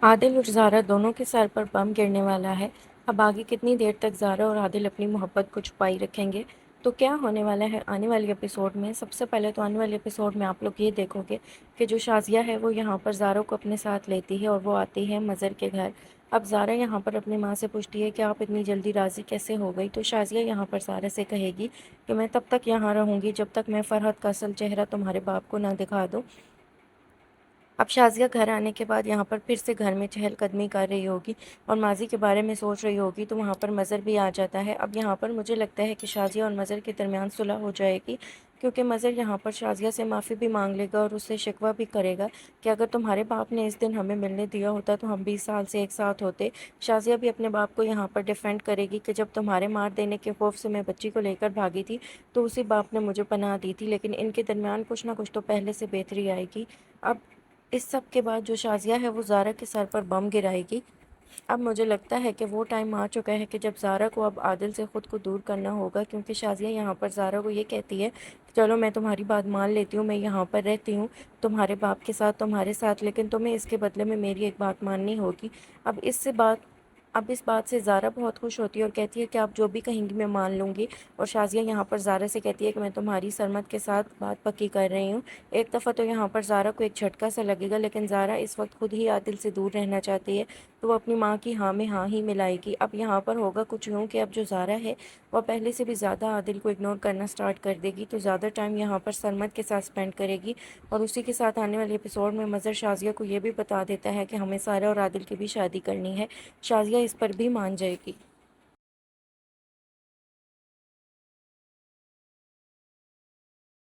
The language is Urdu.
عادل اور زارا دونوں کے سر پر بم گرنے والا ہے۔ اب آگے کتنی دیر تک زارا اور عادل اپنی محبت کو چھپائی رکھیں گے؟ تو کیا ہونے والا ہے آنے والے ایپیسوڈ میں؟ سب سے پہلے تو آنے والے ایپیسوڈ میں آپ لوگ یہ دیکھو گے کہ جو شازیہ ہے وہ یہاں پر زارا کو اپنے ساتھ لیتی ہے اور وہ آتی ہے مظہر کے گھر۔ اب زارا یہاں پر اپنی ماں سے پوچھتی ہے کہ آپ اتنی جلدی راضی کیسے ہو گئی؟ تو شازیہ یہاں پر زارا سے کہے گی کہ میں تب تک یہاں رہوں گی جب تک میں فرحت کا اصل چہرہ تمہارے باپ کو نہ دکھا دوں۔ اب شازیہ گھر آنے کے بعد یہاں پر پھر سے گھر میں چہل قدمی کر رہی ہوگی اور ماضی کے بارے میں سوچ رہی ہوگی، تو وہاں پر مظہر بھی آ جاتا ہے۔ اب یہاں پر مجھے لگتا ہے کہ شازیہ اور مظہر کے درمیان صلح ہو جائے گی، کیونکہ مظہر یہاں پر شازیہ سے معافی بھی مانگ لے گا اور اس سے شکوہ بھی کرے گا کہ اگر تمہارے باپ نے اس دن ہمیں ملنے دیا ہوتا تو ہم 20 سال سے ایک ساتھ ہوتے۔ شازیہ بھی اپنے باپ کو یہاں پر ڈیفینڈ کرے گی کہ جب تمہارے مار دینے کے خوف سے میں بچی کو لے کر بھاگی تھی تو اسی باپ نے مجھے پناہ دی تھی، لیکن ان کے درمیان کچھ نہ کچھ تو پہلے سے بہتری آئے گی۔ اب اس سب کے بعد جو شازیہ ہے وہ زارا کے سر پر بم گرائے گی۔ اب مجھے لگتا ہے کہ وہ ٹائم آ چکا ہے کہ جب زارا کو اب عادل سے خود کو دور کرنا ہوگا، کیونکہ شازیہ یہاں پر زارا کو یہ کہتی ہے کہ چلو میں تمہاری بات مان لیتی ہوں، میں یہاں پر رہتی ہوں تمہارے باپ کے ساتھ تمہارے ساتھ، لیکن تمہیں اس کے بدلے میں میری ایک بات ماننی ہوگی۔ اب اس بات سے زارا بہت خوش ہوتی ہے اور کہتی ہے کہ آپ جو بھی کہیں گی میں مان لوں گی، اور شازیہ یہاں پر زارا سے کہتی ہے کہ میں تمہاری سرمت کے ساتھ بات پکی کر رہی ہوں۔ ایک دفعہ تو یہاں پر زارا کو ایک جھٹکا سا لگے گا، لیکن زارا اس وقت خود ہی عادل سے دور رہنا چاہتی ہے، تو وہ اپنی ماں کی ہاں میں ہاں ہی ملائے گی۔ اب یہاں پر ہوگا کچھ یوں کہ اب جو زارا ہے وہ پہلے سے بھی زیادہ عادل کو اگنور کرنا سٹارٹ کر دے گی، تو زیادہ ٹائم یہاں پر سرمد کے ساتھ سپینڈ کرے گی، اور اسی کے ساتھ آنے والے ایپیسوڈ میں مظہر شازیہ کو یہ بھی بتا دیتا ہے کہ ہمیں سارا اور عادل کی بھی شادی کرنی ہے۔ شازیہ اس پر بھی مان جائے گی۔